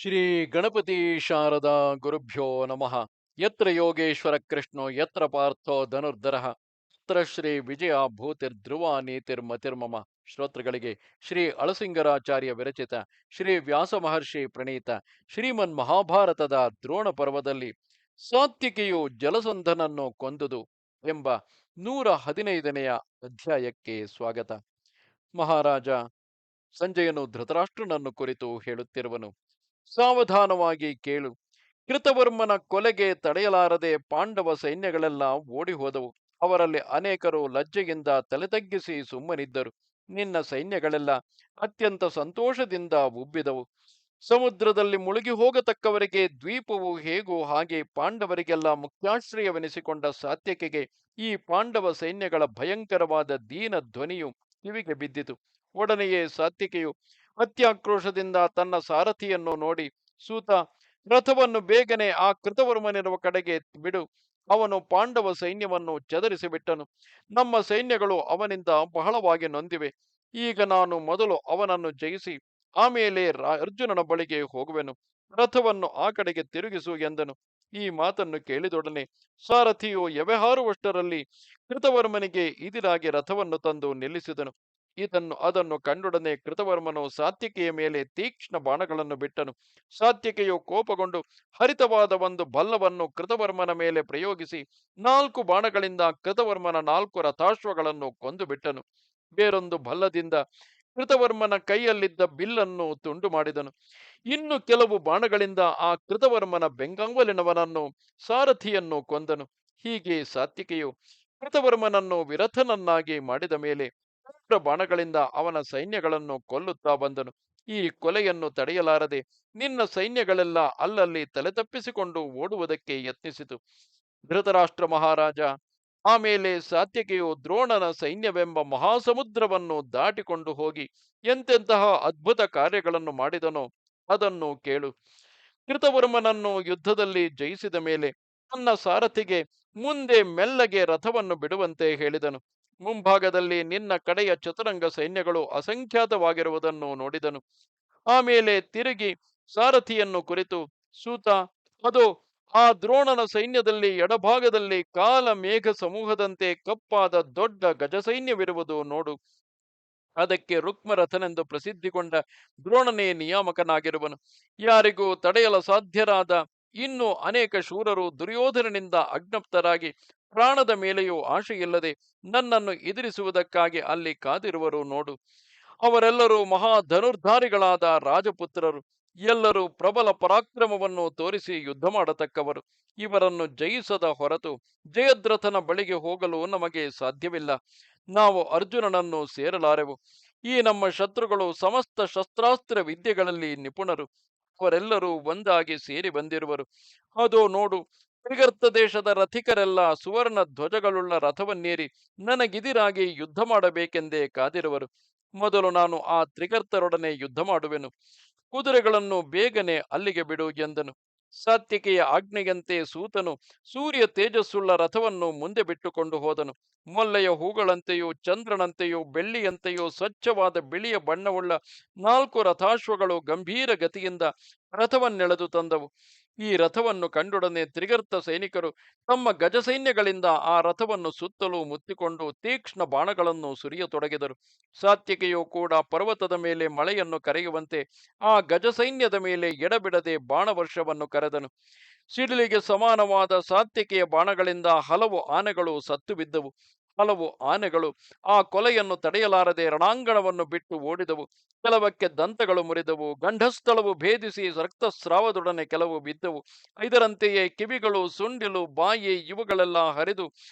ಶ್ರೀ ಗಣಪತಿ ಶಾರದಾ ಗುರುಭ್ಯೋ ನಮಃ. ಯತ್ರ ಯೋಗೇಶ್ವರ ಕೃಷ್ಣೋ ಯತ್ರ ಪಾರ್ಥೋ ಧನುರ್ಧರಃ ಯತ್ರ ಶ್ರೀ ವಿಜಯ ಭೂತಿರ್ಧ್ರುವ ನೀತಿರ್ಮತಿರ್ಮಮ. ಶ್ರೋತೃಗಳಿಗೆ ಶ್ರೀ ಅಳಸಿಂಗರಾಚಾರ್ಯ ವಿರಚಿತ ಶ್ರೀ ವ್ಯಾಸ ಮಹರ್ಷಿ ಪ್ರಣೀತ ಶ್ರೀಮನ್ ಮಹಾಭಾರತದ ದ್ರೋಣ ಪರ್ವದಲ್ಲಿ ಸಾತ್ವಿಕಿಯು ಜಲಸಂಧನನ್ನು ಕೊಂದುದು ಎಂಬ 115ನೆಯ ಅಧ್ಯಾಯಕ್ಕೆ ಸ್ವಾಗತ. ಮಹಾರಾಜ ಸಂಜಯನು ಧೃತರಾಷ್ಟ್ರನನ್ನು ಕುರಿತು ಹೇಳುತ್ತಿರುವನು. ಸಾವಧಾನವಾಗಿ ಕೇಳು. ಕೃತವರ್ಮನ ಕೊಲೆಗೆ ತಡೆಯಲಾರದೆ ಪಾಂಡವ ಸೈನ್ಯಗಳೆಲ್ಲ ಓಡಿ ಹೋದವು. ಅವರಲ್ಲಿ ಅನೇಕರು ಲಜ್ಜೆಯಿಂದ ತಲೆ ತಗ್ಗಿಸಿ ಸುಮ್ಮನಿದ್ದರು. ನಿನ್ನ ಸೈನ್ಯಗಳೆಲ್ಲ ಅತ್ಯಂತ ಸಂತೋಷದಿಂದ ಉಬ್ಬಿದವು. ಸಮುದ್ರದಲ್ಲಿ ಮುಳುಗಿ ಹೋಗತಕ್ಕವರಿಗೆ ದ್ವೀಪವು ಹೇಗೋ ಹಾಗೆ ಪಾಂಡವರಿಗೆಲ್ಲ ಮುಖ್ಯಾಶ್ರಯವೆನಿಸಿಕೊಂಡ ಸಾತ್ಯಕಿಗೆ ಈ ಪಾಂಡವ ಸೈನ್ಯಗಳ ಭಯಂಕರವಾದ ದೀನ ಧ್ವನಿಯು ಕಿವಿಗೆ ಬಿದ್ದಿತು. ಒಡನೆಯೇ ಸಾತ್ವಿಕೆಯು ಅತ್ಯಾಕ್ರೋಶದಿಂದ ತನ್ನ ಸಾರಥಿಯನ್ನು ನೋಡಿ, ಸೂತ, ರಥವನ್ನು ಬೇಗನೆ ಆ ಕೃತವರ್ಮನಿರುವ ಕಡೆಗೆ ಬಿಡು. ಅವನು ಪಾಂಡವ ಸೈನ್ಯವನ್ನು ಚದರಿಸಿಬಿಟ್ಟನು. ನಮ್ಮ ಸೈನ್ಯಗಳು ಅವನಿಂದ ಬಹಳವಾಗಿ ನೊಂದಿವೆ. ಈಗ ನಾನು ಮೊದಲು ಅವನನ್ನು ಜಯಿಸಿ ಆಮೇಲೆ ಅರ್ಜುನನ ಬಳಿಗೆ ಹೋಗುವೆನು. ರಥವನ್ನು ಆ ಕಡೆಗೆ ತಿರುಗಿಸು ಎಂದನು. ಈ ಮಾತನ್ನು ಕೇಳಿದೊಡನೆ ಸಾರಥಿಯು ಎವೆಹಾರುವಷ್ಟರಲ್ಲಿ ಕೃತವರ್ಮನಿಗೆ ಇದಿರಾಗಿ ರಥವನ್ನು ತಂದು ನಿಲ್ಲಿಸಿದನು. ಅದನ್ನು ಕಂಡೊಡನೆ ಕೃತವರ್ಮನು ಸಾತ್ವಿಕೆಯ ಮೇಲೆ ತೀಕ್ಷ್ಣ ಬಾಣಗಳನ್ನು ಬಿಟ್ಟನು. ಸಾತ್ವಿಕೆಯು ಕೋಪಗೊಂಡು ಹರಿತವಾದ ಒಂದು ಭಲ್ಲವನ್ನು ಕೃತವರ್ಮನ ಮೇಲೆ ಪ್ರಯೋಗಿಸಿ 4 ಬಾಣಗಳಿಂದ ಕೃತವರ್ಮನ 4 ರಥಾಶ್ವಗಳನ್ನು ಕೊಂದು ಬಿಟ್ಟನು. ಬೇರೊಂದು ಭಲ್ಲದಿಂದ ಕೃತವರ್ಮನ ಕೈಯಲ್ಲಿದ್ದ ಬಿಲ್ಲನ್ನು ತುಂಡು ಮಾಡಿದನು. ಇನ್ನು ಕೆಲವು ಬಾಣಗಳಿಂದ ಆ ಕೃತವರ್ಮನ ಬೆಂಗಾವಲಿನವನನ್ನು ಸಾರಥಿಯನ್ನು ಕೊಂದನು. ಹೀಗೆ ಸಾತ್ವಿಕೆಯು ಕೃತವರ್ಮನನ್ನು ವಿರಥನನ್ನಾಗಿ ಮಾಡಿದ ಮೇಲೆ ಬಾಣಗಳಿಂದ ಅವನ ಸೈನ್ಯಗಳನ್ನು ಕೊಲ್ಲುತ್ತಾ ಬಂದನು. ಈ ಕೊಲೆಯನ್ನು ತಡೆಯಲಾರದೆ ನಿನ್ನ ಸೈನ್ಯಗಳೆಲ್ಲ ಅಲ್ಲಲ್ಲಿ ತಲೆತಪ್ಪಿಸಿಕೊಂಡು ಓಡುವುದಕ್ಕೆ ಯತ್ನಿಸಿತು. ಧೃತರಾಷ್ಟ್ರ ಮಹಾರಾಜ, ಆಮೇಲೆ ಸಾತ್ಯಕಿಯು ದ್ರೋಣನ ಸೈನ್ಯವೆಂಬ ಮಹಾಸಮುದ್ರವನ್ನು ದಾಟಿಕೊಂಡು ಹೋಗಿ ಎಂತೆಂತಹ ಅದ್ಭುತ ಕಾರ್ಯಗಳನ್ನು ಮಾಡಿದನೋ ಅದನ್ನು ಕೇಳು. ಕೃತವರ್ಮನನ್ನು ಯುದ್ಧದಲ್ಲಿ ಜಯಿಸಿದ ಮೇಲೆ ತನ್ನ ಸಾರಥಿಗೆ ಮುಂದೆ ಮೆಲ್ಲಗೆ ರಥವನ್ನು ಬಿಡುವಂತೆ ಹೇಳಿದನು. ಮುಂಭಾಗದಲ್ಲಿ ನಿನ್ನ ಕಡೆಯ ಚತುರಂಗ ಸೈನ್ಯಗಳು ಅಸಂಖ್ಯಾತವಾಗಿರುವುದನ್ನು ನೋಡಿದನು. ಆಮೇಲೆ ತಿರುಗಿ ಸಾರಥಿಯನ್ನು ಕುರಿತು, ಸೂತ, ಅದು ಆ ದ್ರೋಣನ ಸೈನ್ಯದಲ್ಲಿ ಎಡಭಾಗದಲ್ಲಿ ಕಾಲ ಮೇಘ ಸಮೂಹದಂತೆ ಕಪ್ಪಾದ ದೊಡ್ಡ ಗಜಸೈನ್ಯವಿರುವುದು ನೋಡು. ಅದಕ್ಕೆ ರುಕ್ಮರಥನೆಂದು ಪ್ರಸಿದ್ಧಿಗೊಂಡ ದ್ರೋಣನೇ ನಿಯಾಮಕನಾಗಿರುವನು. ಯಾರಿಗೂ ತಡೆಯಲು ಸಾಧ್ಯರಾದ ಇನ್ನೂ ಅನೇಕ ಶೂರರು ದುರ್ಯೋಧನನಿಂದ ಅಜ್ಞಪ್ತರಾಗಿ ಪ್ರಾಣದ ಮೇಲೆಯೂ ಆಶೆಯಿಲ್ಲದೆ ನನ್ನನ್ನು ಎದುರಿಸುವುದಕ್ಕಾಗಿ ಅಲ್ಲಿ ಕಾದಿರುವರು ನೋಡು. ಅವರೆಲ್ಲರೂ ಮಹಾ ಧನುರ್ಧಾರಿಗಳಾದ ರಾಜಪುತ್ರರು. ಎಲ್ಲರೂ ಪ್ರಬಲ ಪರಾಕ್ರಮವನ್ನು ತೋರಿಸಿ ಯುದ್ಧ ಮಾಡತಕ್ಕವರು. ಇವರನ್ನು ಜಯಿಸದ ಹೊರತು ಜಯದ್ರಥನ ಬಳಿಗೆ ಹೋಗಲು ನಮಗೆ ಸಾಧ್ಯವಿಲ್ಲ. ನಾವು ಅರ್ಜುನನನ್ನು ಸೇರಲಾರೆವು. ಈ ನಮ್ಮ ಶತ್ರುಗಳು ಸಮಸ್ತ ಶಸ್ತ್ರಾಸ್ತ್ರ ವಿದ್ಯೆಗಳಲ್ಲಿ ನಿಪುಣರು. ಅವರೆಲ್ಲರೂ ಒಂದಾಗಿ ಸೇರಿ ಬಂದಿರುವರು. ಅದೋ ನೋಡು, ತ್ರಿಗರ್ತ ದೇಶದ ರಥಿಕರೆಲ್ಲ ಸುವರ್ಣ ಧ್ವಜಗಳುಳ್ಳ ರಥವನ್ನೇರಿ ನನಗಿದಿರಾಗಿ ಯುದ್ಧ ಮಾಡಬೇಕೆಂದೇ ಕಾದಿರುವರು. ಮೊದಲು ನಾನು ಆ ತ್ರಿಗರ್ತರೊಡನೆ ಯುದ್ಧ ಮಾಡುವೆನು. ಕುದುರೆಗಳನ್ನು ಬೇಗನೆ ಅಲ್ಲಿಗೆ ಬಿಡು ಎಂದನು. ಸಾತ್ವಿಕೆಯ ಆಜ್ಞೆಯಂತೆ ಸೂತನು ಸೂರ್ಯ ತೇಜಸ್ಸುಳ್ಳ ರಥವನ್ನು ಮುಂದೆ ಬಿಟ್ಟುಕೊಂಡು ಹೋದನು. ಮೊಲ್ಲೆಯ ಹೂಗಳಂತೆಯೂ ಚಂದ್ರನಂತೆಯೂ ಬೆಳ್ಳಿಯಂತೆಯೂ ಸ್ವಚ್ಛವಾದ ಬಿಳಿಯ ಬಣ್ಣವುಳ್ಳ 4 ರಥಾಶ್ವಗಳು ಗಂಭೀರ ಗತಿಯಿಂದ ರಥವನ್ನೆಳೆದು ತಂದವು. ಈ ರಥವನ್ನು ಕಂಡೊಡನೆ ತ್ರಿಗರ್ತ ಸೈನಿಕರು ತಮ್ಮ ಗಜ ಸೈನ್ಯಗಳಿಂದ ಆ ರಥವನ್ನು ಸುತ್ತಲೂ ಮುತ್ತಿಕೊಂಡು ತೀಕ್ಷ್ಣ ಬಾಣಗಳನ್ನು ಸುರಿಯತೊಡಗಿದರು. ಸಾತ್ವಿಕೆಯು ಕೂಡ ಪರ್ವತದ ಮೇಲೆ ಮಳೆಯನ್ನು ಕರೆಯುವಂತೆ ಆ ಗಜ ಸೈನ್ಯದ ಮೇಲೆ ಎಡಬಿಡದೆ ಬಾಣವರ್ಷವನ್ನು ಕರೆದನು. ಸಿಡಿಲಿಗೆ ಸಮಾನವಾದ ಸಾತ್ವಿಕೆಯ ಬಾಣಗಳಿಂದ ಹಲವು ಆನೆಗಳು ಸತ್ತು ಬಿದ್ದವು. ಹಲವು ಆನೆಗಳು ಆ ಕೊಲೆಯನ್ನು ತಡೆಯಲಾರದೆ ರಣಾಂಗಣವನ್ನು ಬಿಟ್ಟು ಓಡಿದವು. ಕೆಲವಕ್ಕೆ ದಂತಗಳು ಮುರಿದವು, ಗಂಢಸ್ಥಳವು ಭೇದಿಸಿ ರಕ್ತಸ್ರಾವದೊಡನೆ ಕೆಲವು ಬಿದ್ದವು. ಇದರಂತೆಯೇ ಕಿವಿಗಳು, ಸುಂಡಿಲು, ಬಾಯಿ ಇವುಗಳೆಲ್ಲ ಹರಿದು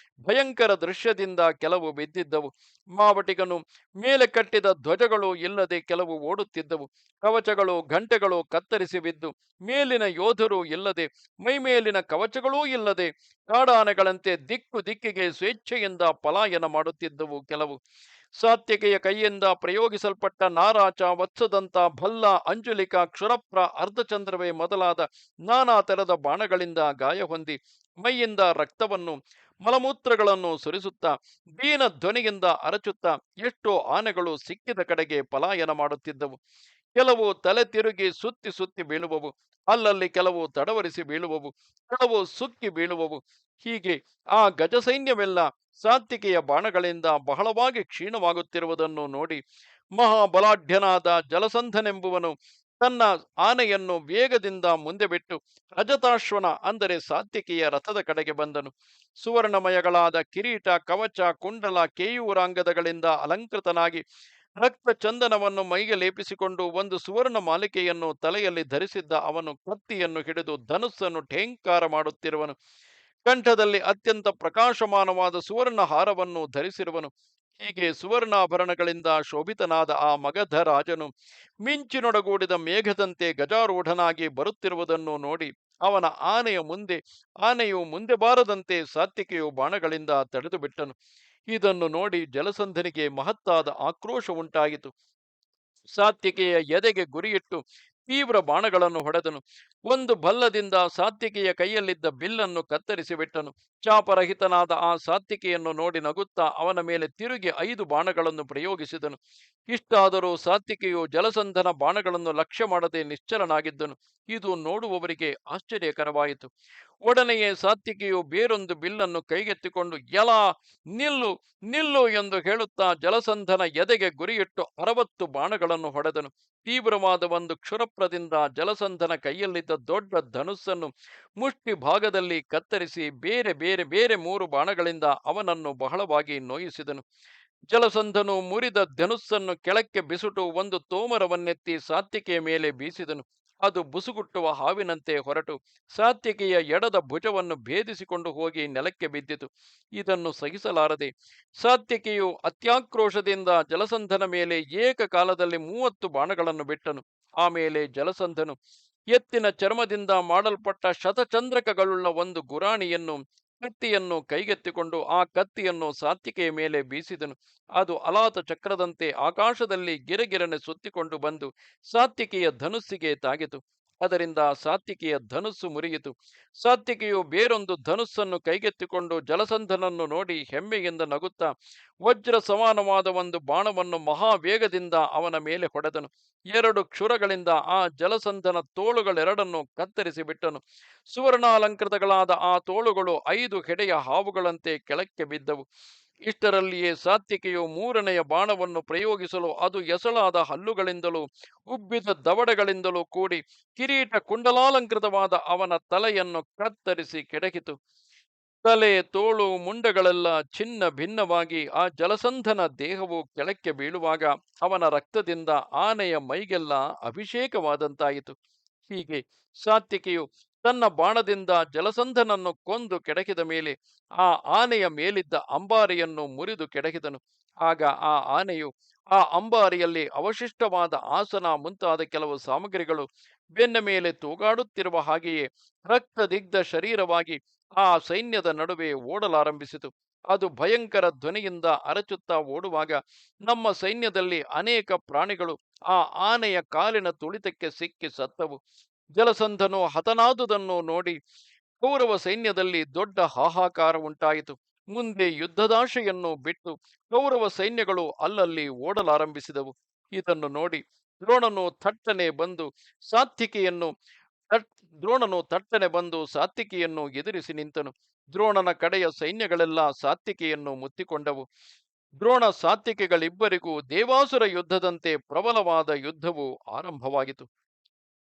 ಭಯಂಕರ ದೃಶ್ಯದಿಂದ ಕೆಲವು ಬಿದ್ದಿದ್ದವು. ಮಾವಟಿಗನು ಮೇಲೆ ಕಟ್ಟಿದ ಧ್ವಜಗಳು ಇಲ್ಲದೆ ಕೆಲವು ಓಡುತ್ತಿದ್ದವು. ಕವಚಗಳು, ಗಂಟೆಗಳು ಕತ್ತರಿಸಿ ಬಿದ್ದು ಮೇಲಿನ ಯೋಧರು ಇಲ್ಲದೆ, ಮೈಮೇಲಿನ ಕವಚಗಳೂ ಇಲ್ಲದೆ ಕಾಡಾನೆಗಳಂತೆ ದಿಕ್ಕು ದಿಕ್ಕಿಗೆ ಸ್ವೇಚ್ಛೆಯಿಂದ ಪಲಾಯನ ಮಾಡುತ್ತಿದ್ದವು ಕೆಲವು. ಸಾತ್ವಿಕೆಯ ಕೈಯಿಂದ ಪ್ರಯೋಗಿಸಲ್ಪಟ್ಟ ನಾರಾಚ, ವತ್ಸದಂತ, ಭಲ್ಲ, ಅಂಜುಲಿಕ, ಕ್ಷುರಪ್ರ, ಅರ್ಧಚಂದ್ರವೇ ಮೊದಲಾದ ನಾನಾ ತೆರದ ಬಾಣಗಳಿಂದ ಗಾಯ ಹೊಂದಿ ಮೈಯಿಂದ ರಕ್ತವನ್ನು ಮಲಮೂತ್ರಗಳನ್ನು ಸುರಿಸುತ್ತಾ ದೀನ ಧ್ವನಿಯಿಂದ ಅರಚುತ್ತಾ ಎಷ್ಟೋ ಆನೆಗಳು ಸಿಕ್ಕಿದ ಕಡೆಗೆ ಪಲಾಯನ ಮಾಡುತ್ತಿದ್ದವು. ಕೆಲವು ತಲೆ ತಿರುಗಿ ಸುತ್ತಿ ಸುತ್ತಿ ಬೀಳುವವು. ಅಲ್ಲಲ್ಲಿ ಕೆಲವು ತಡವರಿಸಿ ಬೀಳುವವು, ಕೆಲವು ಸುಕ್ಕಿ ಬೀಳುವವು. ಹೀಗೆ ಆ ಗಜಸೈನ್ಯವೆಲ್ಲ ಸಾತ್ವಿಕೆಯ ಬಾಣಗಳಿಂದ ಬಹಳವಾಗಿ ಕ್ಷೀಣವಾಗುತ್ತಿರುವುದನ್ನು ನೋಡಿ ಮಹಾಬಲಾಢ್ಯನಾದ ಜಲಸಂಧನೆಂಬುವನು ತನ್ನ ಆನೆಯನ್ನು ವೇಗದಿಂದ ಮುಂದೆ ಬಿಟ್ಟು ರಜತಾಶ್ವನ ಅಂದರೆ ಸಾತ್ವಿಕೆಯ ರಥದ ಕಡೆಗೆ ಬಂದನು. ಸುವರ್ಣಮಯಗಳಾದ ಕಿರೀಟ, ಕವಚ, ಕುಂಡಲ, ಕೇಯೂರಾಂಗದಗಳಿಂದ ಅಲಂಕೃತನಾಗಿ ರಕ್ತ ಚಂದನವನ್ನು ಮೈಗೆ ಲೇಪಿಸಿಕೊಂಡು ಒಂದು ಸುವರ್ಣ ಮಾಲಿಕೆಯನ್ನು ತಲೆಯಲ್ಲಿ ಧರಿಸಿದ್ದ ಅವನು ಕತ್ತಿಯನ್ನು ಹಿಡಿದು ಧನುಸ್ಸನ್ನು ಠೇಂಕಾರ ಮಾಡುತ್ತಿರುವನು. ಕಂಠದಲ್ಲಿ ಅತ್ಯಂತ ಪ್ರಕಾಶಮಾನವಾದ ಸುವರ್ಣ ಹಾರವನ್ನು ಧರಿಸಿರುವನು. ಹೀಗೆ ಸುವರ್ಣಾಭರಣಗಳಿಂದ ಶೋಭಿತನಾದ ಆ ಮಗಧ ರಾಜನು ಮಿಂಚಿನೊಡಗೂಡಿದ ಮೇಘದಂತೆ ಗಜಾರೂಢನಾಗಿ ಬರುತ್ತಿರುವುದನ್ನು ನೋಡಿ ಅವನ ಆನೆಯು ಮುಂದೆ ಬಾರದಂತೆ ಸಾತ್ವಿಕೆಯು ಬಾಣಗಳಿಂದ ತಡೆದು ಬಿಟ್ಟನು. ಇದನ್ನು ನೋಡಿ ಜಲಸಂಧನಿಗೆ ಮಹತ್ತಾದ ಆಕ್ರೋಶ ಉಂಟಾಯಿತು. ಸಾತ್ವಿಕೆಯ ಎದೆಗೆ ಗುರಿಯಿಟ್ಟು ತೀವ್ರ ಬಾಣಗಳನ್ನು ಹೊಡೆದನು. ಒಂದು ಭಲ್ಲದಿಂದ ಸಾತ್ವಿಕೆಯ ಕೈಯಲ್ಲಿದ್ದ ಬಿಲ್ಲನ್ನು ಕತ್ತರಿಸಿ ಬಿಟ್ಟನು. ಚಾಪರಹಿತನಾದ ಆ ಸಾತ್ವಿಕೆಯನ್ನು ನೋಡಿ ನಗುತ್ತಾ ಅವನ ಮೇಲೆ ತಿರುಗಿ 5 ಬಾಣಗಳನ್ನು ಪ್ರಯೋಗಿಸಿದನು. ಇಷ್ಟಾದರೂ ಸಾತ್ವಿಕೆಯು ಜಲಸಂಧನ ಬಾಣಗಳನ್ನು ಲಕ್ಷ್ಯ ಮಾಡದೆ ನಿಶ್ಚಲನಾಗಿದ್ದನು. ಇದು ನೋಡುವವರಿಗೆ ಆಶ್ಚರ್ಯಕರವಾಯಿತು. ಒಡನೆಯೇ ಸಾತ್ವಿಕೆಯು ಬೇರೊಂದು ಬಿಲ್ಲನ್ನು ಕೈಗೆತ್ತಿಕೊಂಡು ಎಲಾ, ನಿಲ್ಲು, ನಿಲ್ಲು ಎಂದು ಹೇಳುತ್ತಾ ಜಲಸಂಧನ ಎದೆಗೆ ಗುರಿಯಿಟ್ಟು 60 ಬಾಣಗಳನ್ನು ಹೊಡೆದನು. ತೀವ್ರವಾದ ಒಂದು ಕ್ಷುರಪ್ರದಿಂದ ಜಲಸಂಧನ ಕೈಯಲ್ಲಿದ್ದ ದೊಡ್ಡ ಧನುಸ್ಸನ್ನು ಮುಷ್ಟಿ ಭಾಗದಲ್ಲಿ ಕತ್ತರಿಸಿ ಬೇರೆ ಬೇರೆ ಬೇರೆ 3 ಬಾಣಗಳಿಂದ ಅವನನ್ನು ಬಹಳವಾಗಿ ನೋಯಿಸಿದನು. ಜಲಸಂಧನು ಮುರಿದ ಧನುಸ್ಸನ್ನು ಕೆಳಕ್ಕೆ ಬಿಸುಟು ಒಂದು ತೋಮರವನ್ನೆತ್ತಿ ಸಾತ್ವಿಕೆಯ ಮೇಲೆ ಬೀಸಿದನು. ಅದು ಬುಸುಗುಟ್ಟುವ ಹಾವಿನಂತೆ ಹೊರಟು ಸಾತ್ವಿಕೆಯ ಎಡದ ಭುಜವನ್ನು ಭೇದಿಸಿಕೊಂಡು ಹೋಗಿ ನೆಲಕ್ಕೆ ಬಿದ್ದಿತು. ಇದನ್ನು ಸಹಿಸಲಾರದೆ ಸಾತ್ವಿಕೆಯು ಅತ್ಯಾಕ್ರೋಶದಿಂದ ಜಲಸಂಧನ ಮೇಲೆ ಏಕಕಾಲದಲ್ಲಿ 30 ಬಾಣಗಳನ್ನು ಬಿಟ್ಟನು. ಆಮೇಲೆ ಜಲಸಂಧನು ಎತ್ತಿನ ಚರ್ಮದಿಂದ ಮಾಡಲ್ಪಟ್ಟ ಶತಚಂದ್ರಕಗಳುಳ್ಳ ಒಂದು ಗುರಾಣಿಯನ್ನು ಕತ್ತಿಯನ್ನು ಕೈಗೆತ್ತಿಕೊಂಡು ಆ ಕತ್ತಿಯನ್ನು ಸಾತ್ವಿಕೆಯ ಮೇಲೆ ಬೀಸಿದನು. ಅದು ಅಲಾತ ಚಕ್ರದಂತೆ ಆಕಾಶದಲ್ಲಿ ಗಿರಗಿರನೆ ಸುತ್ತಿಕೊಂಡು ಬಂದು ಸಾತ್ವಿಕೆಯ ಧನುಸ್ಸಿಗೆ ತಾಗಿತು. ಅದರಿಂದ ಸಾತ್ವಿಕೆಯ ಧನುಸ್ಸು ಮುರಿಯಿತು. ಸಾತ್ವಿಕೆಯು ಬೇರೊಂದು ಧನುಸ್ಸನ್ನು ಕೈಗೆತ್ತಿಕೊಂಡು ಜಲಸಂಧನನ್ನು ನೋಡಿ ಹೆಮ್ಮೆಯಿಂದ ನಗುತ್ತಾ ವಜ್ರ ಸಮಾನವಾದ ಒಂದು ಬಾಣವನ್ನು ಮಹಾವೇಗದಿಂದ ಅವನ ಮೇಲೆ ಹೊಡೆದನು. 2 ಕ್ಷುರಗಳಿಂದ ಆ ಜಲಸಂಧನ ತೋಳುಗಳೆರಡನ್ನು ಕತ್ತರಿಸಿ ಬಿಟ್ಟನು. ಸುವರ್ಣಾಲಂಕೃತಗಳಾದ ಆ ತೋಳುಗಳು 5 ಹೆಡೆಯ ಹಾವುಗಳಂತೆ ಕೆಳಕ್ಕೆ ಬಿದ್ದವು. ಇಷ್ಟರಲ್ಲಿಯೇ ಸಾತ್ವಿಕೆಯು 3ನೆಯ ಬಾಣವನ್ನು ಪ್ರಯೋಗಿಸಲು ಅದು ಎಸಳಾದ ಹಲ್ಲುಗಳಿಂದಲೂ ಉಬ್ಬಿದ ದವಡೆಗಳಿಂದಲೂ ಕೂಡಿ ಕಿರೀಟ ಕುಂಡಲಾಲಂಕೃತವಾದ ಅವನ ತಲೆಯನ್ನು ಕತ್ತರಿಸಿ ಕೆಡಹಿತು. ತಲೆ, ತೋಳು, ಮುಂಡಗಳೆಲ್ಲ ಛಿನ್ನ ಭಿನ್ನವಾಗಿ ಆ ಜಲಸಂಧನ ದೇಹವು ಕೆಳಕ್ಕೆ ಬೀಳುವಾಗ ಅವನ ರಕ್ತದಿಂದ ಆನೆಯ ಮೈಗೆಲ್ಲ ಅಭಿಷೇಕವಾದಂತಾಯಿತು. ಹೀಗೆ ಸಾತ್ವಿಕೆಯು ತನ್ನ ಬಾಣದಿಂದ ಜಲಸಂಧನನ್ನು ಕೊಂದು ಕೆಡಕಿದ ಮೇಲೆ ಆ ಆನೆಯ ಮೇಲಿದ್ದ ಅಂಬಾರಿಯನ್ನು ಮುರಿದು ಕೆಡಹಿದನು. ಆಗ ಆ ಆನೆಯು ಆ ಅಂಬಾರಿಯಲ್ಲಿ ಅವಶಿಷ್ಟವಾದ ಆಸನ ಮುಂತಾದ ಕೆಲವು ಸಾಮಗ್ರಿಗಳು ಬೆನ್ನ ಮೇಲೆ ತೂಗಾಡುತ್ತಿರುವ ಹಾಗೆಯೇ ರಕ್ತದಿಗ್ಧ ಶರೀರವಾಗಿ ಆ ಸೈನ್ಯದ ನಡುವೆ ಓಡಲಾರಂಭಿಸಿತು. ಅದು ಭಯಂಕರ ಧ್ವನಿಯಿಂದ ಅರಚುತ್ತಾ ಓಡುವಾಗ ನಮ್ಮ ಸೈನ್ಯದಲ್ಲಿ ಅನೇಕ ಪ್ರಾಣಿಗಳು ಆ ಆನೆಯ ಕಾಲಿನ ತುಳಿತಕ್ಕೆ ಸಿಕ್ಕಿ ಸತ್ತವು. ಜಲಸಂಧನು ಹತನಾದುದನ್ನು ನೋಡಿ ಕೌರವ ಸೈನ್ಯದಲ್ಲಿ ದೊಡ್ಡ ಹಾಹಾಕಾರ ಉಂಟಾಯಿತು. ಮುಂದೆ ಯುದ್ಧದಾಶೆಯನ್ನು ಬಿಟ್ಟು ಕೌರವ ಸೈನ್ಯಗಳು ಅಲ್ಲಲ್ಲಿ ಓಡಲಾರಂಭಿಸಿದವು. ಇದನ್ನು ನೋಡಿ ದ್ರೋಣನು ಥಟ್ಟನೆ ಬಂದು ಸಾತ್ವಿಕೆಯನ್ನು ದ್ರೋಣನು ತಟ್ಟನೆ ಬಂದು ಸಾತ್ವಿಕೆಯನ್ನು ಎದುರಿಸಿ ನಿಂತನು. ದ್ರೋಣನ ಕಡೆಯ ಸೈನ್ಯಗಳೆಲ್ಲ ಸಾತ್ವಿಕೆಯನ್ನು ಮುತ್ತಿಕೊಂಡವು. ದ್ರೋಣ ಸಾತ್ವಿಕೆಗಳಿಬ್ಬರಿಗೂ ದೇವಾಸುರ ಯುದ್ಧದಂತೆ ಪ್ರಬಲವಾದ ಯುದ್ಧವು ಆರಂಭವಾಗಿತು.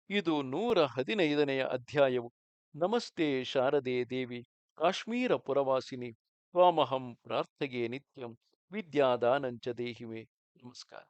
ಇದು 115ನೆಯ ಅಧ್ಯಾಯವು. ನಮಸ್ತೆ ಶಾರದೆ ದೇವಿ, ಕಾಶ್ಮೀರ ಪುರವಾಸಿನಿ, ತ್ವಾಮಹಂ ಪ್ರಾರ್ಥೆಗೆ ನಿತ್ಯಂ, ವಿದ್ಯಾದಾನಂಚ ದೇಹಿಮೆ. ನಮಸ್ಕಾರ.